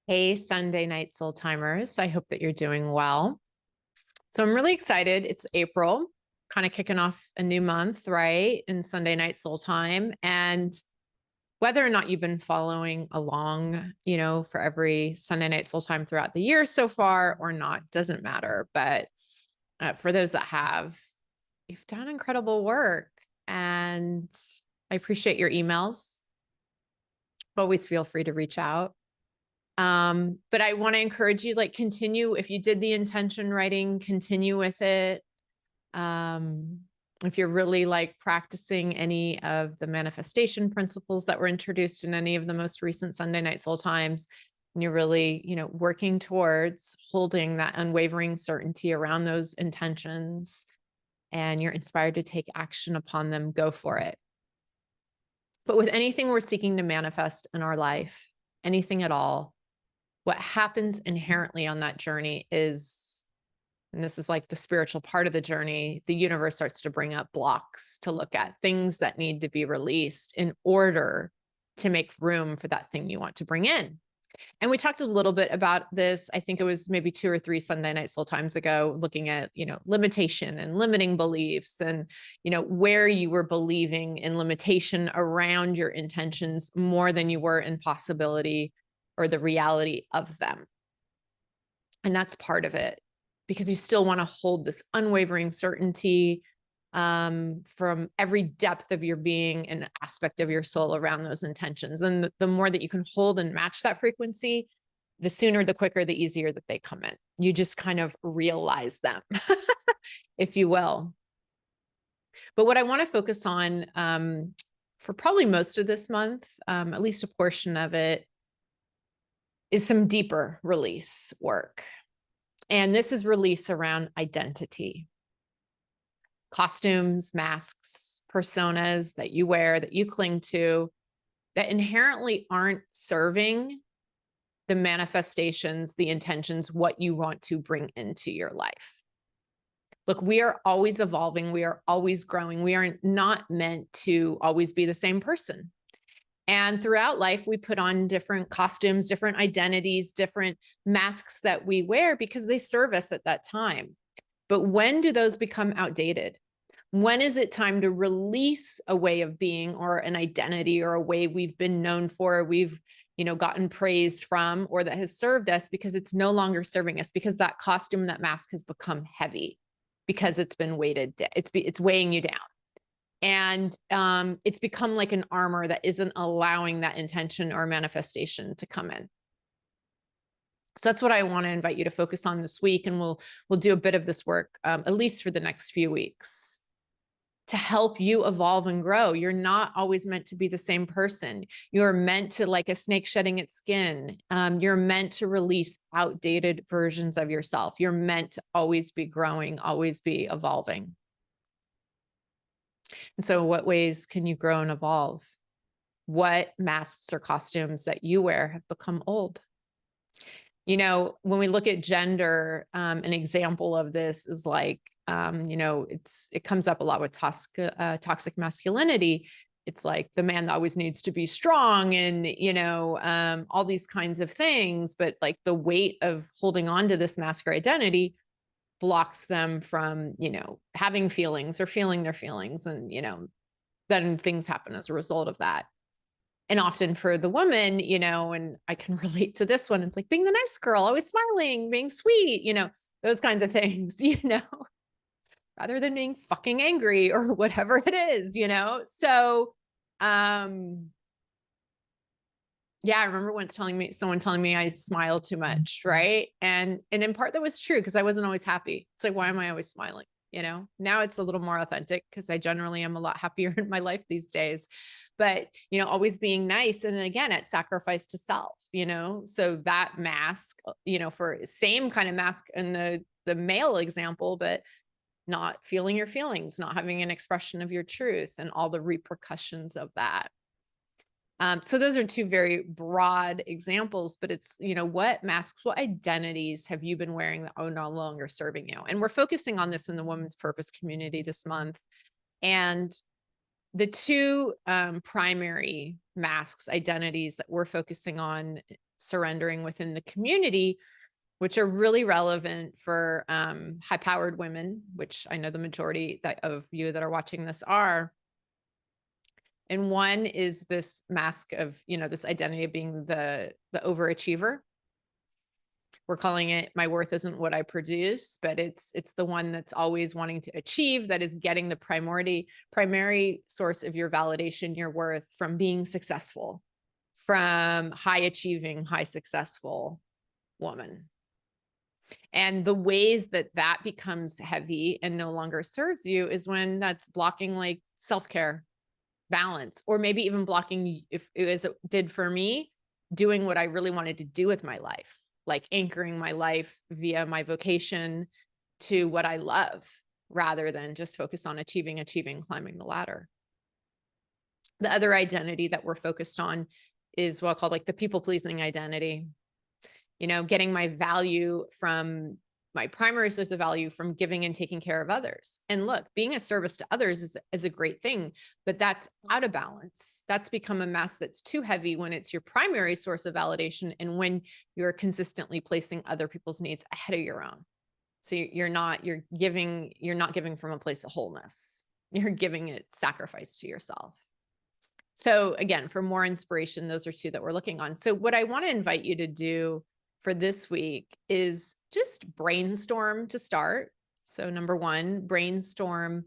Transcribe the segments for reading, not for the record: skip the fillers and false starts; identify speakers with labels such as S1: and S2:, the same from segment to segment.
S1: Hey, Sunday night soul timers. I hope that you're doing well. So I'm really excited. It's April, kind of kicking off a new month, right? In Sunday night soul time. And whether or not you've been following along, for every Sunday night soul time throughout the year so far or not, doesn't matter. But for those that have, you've done incredible work. And I appreciate your emails. Always feel free to reach out. But I want to encourage you, like, continue. If you did the intention writing, continue with it. Um, if you're really like practicing any of the manifestation principles that were introduced in any of the most recent Sunday night soul times, and you're really, working towards holding that unwavering certainty around those intentions, and you're inspired to take action upon them, go for it. But with anything we're seeking to manifest in our life, anything at all, what happens inherently on that journey is, and this is like the spiritual part of the journey, the universe starts to bring up blocks to look at, things that need to be released in order to make room for that thing you want to bring in. And we talked a little bit about this. I think it was maybe 2 or 3 Sunday night soul times ago, looking at, limitation and limiting beliefs and, where you were believing in limitation around your intentions more than you were in possibility or the reality of them. And that's part of it, because you still want to hold this unwavering certainty from every depth of your being and aspect of your soul around those intentions. And the more that you can hold and match that frequency, the sooner, the quicker, the easier that they come in. You just kind of realize them, if you will. But what I want to focus on for probably most of this month, at least a portion of it, is some deeper release work. And this is release around identity. Costumes, masks, personas that you wear, that you cling to, that inherently aren't serving the manifestations, the intentions, what you want to bring into your life. Look, we are always evolving. We are always growing. We are not meant to always be the same person. And throughout life, we put on different costumes, different identities, different masks that we wear because they serve us at that time. But when do those become outdated? When is it time to release a way of being or an identity or a way we've been known for, we've, gotten praise from, or that has served us, because it's no longer serving us, because that costume, that mask has become heavy because it's been weighted, it's weighing you down. And it's become like an armor that isn't allowing that intention or manifestation to come in. So that's what I want to invite you to focus on this week. And we'll do a bit of this work, at least for the next few weeks, to help you evolve and grow. You're not always meant to be the same person. You're meant to, like a snake shedding its skin. You're meant to release outdated versions of yourself. You're meant to always be growing, always be evolving. And so what ways can you grow and evolve? What masks or costumes that you wear have become old? When we look at gender, an example of this is like, it comes up a lot with toxic masculinity. It's like the man that always needs to be strong and, all these kinds of things. But like the weight of holding on to this mask or identity blocks them from, having feelings or feeling their feelings. And, then things happen as a result of that. And often for the woman, and I can relate to this one, it's like being the nice girl, always smiling, being sweet, those kinds of things, rather than being fucking angry or whatever it is, So, yeah, I remember once someone telling me I smile too much, right? And in part that was true, because I wasn't always happy. It's like, why am I always smiling? Now it's a little more authentic because I generally am a lot happier in my life these days. But, always being nice. And then again, at sacrifice to self, so that mask, for same kind of mask in the male example, but not feeling your feelings, not having an expression of your truth and all the repercussions of that. So those are two very broad examples, but it's, what masks, what identities have you been wearing that are no longer serving you? And we're focusing on this in the Women's Purpose community this month. And the two primary masks, identities that we're focusing on surrendering within the community, which are really relevant for high-powered women, which I know the majority of you that are watching this are. And one is this mask of, this identity of being the overachiever. We're calling it my worth isn't what I produce, but it's the one that's always wanting to achieve, that is getting the primary source of your validation, your worth, from being successful, from high achieving, high successful woman. And the ways that that becomes heavy and no longer serves you is when that's blocking like self-care, balance, or maybe even blocking, if it as it did for me, doing what I really wanted to do with my life, like anchoring my life via my vocation to what I love, rather than just focus on achieving, climbing the ladder. The other identity that we're focused on is what I call like the people-pleasing identity. Getting my value from my primary source of value from giving and taking care of others. And look, being a service to others is a great thing, but that's out of balance. That's become a mask that's too heavy when it's your primary source of validation and when you're consistently placing other people's needs ahead of your own. So you're not giving from a place of wholeness. You're giving it sacrifice to yourself. So again, for more inspiration, those are two that we're looking on. So what I want to invite you to do for this week is just brainstorm to start. So number one, brainstorm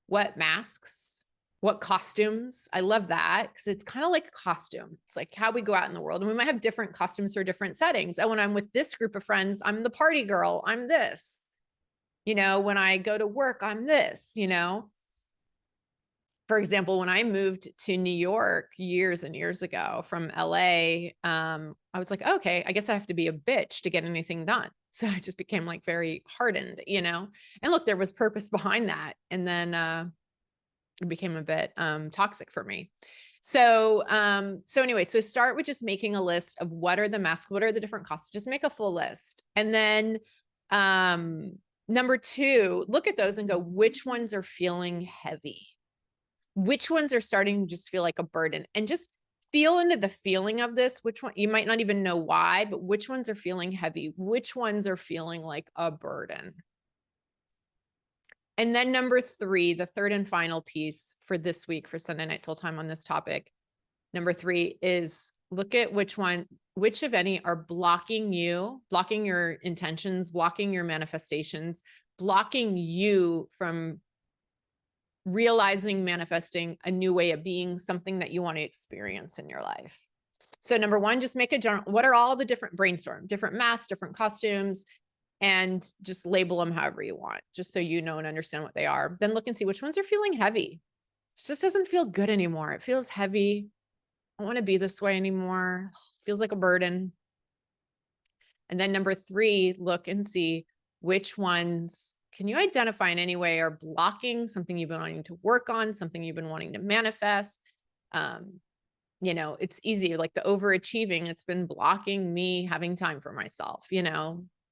S1: what masks, what costumes. I love that because it's kind of like a costume. It's like how we go out in the world, and we might have different costumes for different settings. And when I'm with this group of friends, I'm the party girl. I'm this, when I go to work, I'm this, For example, when I moved to New York years and years ago from LA, I was like, okay, I guess I have to be a bitch to get anything done. So I just became like very hardened, and look, there was purpose behind that. And then it became a bit toxic for me. So anyway, so start with just making a list of what are the masks, what are the different costs, just make a full list. And then number two, look at those and go, which ones are feeling heavy? Which ones are starting to just feel like a burden? And just feel into the feeling of this. Which one, you might not even know why, but which ones are feeling heavy? Which ones are feeling like a burden? And then number three, the third and final piece for this week for Sunday Night Soul Time on this topic. Number three is look at which if any are blocking you, blocking your intentions, blocking your manifestations, blocking you from realizing, manifesting a new way of being, something that you want to experience in your life. So number one, just make a journal. What are all the different brainstorm, different masks, different costumes, and just label them however you want, just so you know and understand what they are. Then look and see which ones are feeling heavy. It just doesn't feel good anymore. It feels heavy. I don't want to be this way anymore. It feels like a burden. And then number three, look and see which ones can you identify in any way are blocking something you've been wanting to work on, something you've been wanting to manifest. It's easy, like the overachieving, it's been blocking me having time for myself,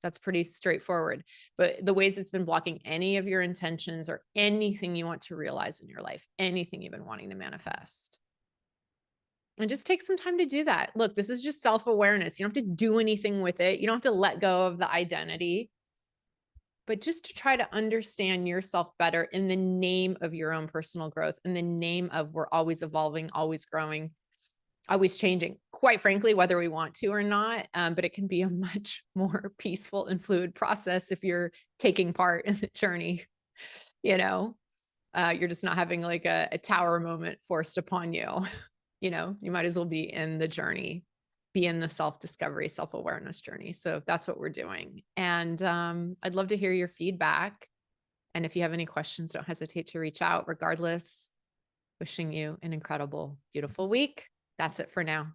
S1: that's pretty straightforward. But the ways it's been blocking any of your intentions or anything you want to realize in your life, anything you've been wanting to manifest. And just take some time to do that. Look, this is just self-awareness. You don't have to do anything with it. You don't have to let go of the identity, but just to try to understand yourself better in the name of your own personal growth, in the name of we're always evolving, always growing, always changing, quite frankly, whether we want to or not. But it can be a much more peaceful and fluid process if you're taking part in the journey. You're just not having like a tower moment forced upon you. You might as well be in the journey, be in the self-discovery, self-awareness journey. So that's what we're doing. And I'd love to hear your feedback. And if you have any questions, don't hesitate to reach out. Regardless, wishing you an incredible, beautiful week. That's it for now.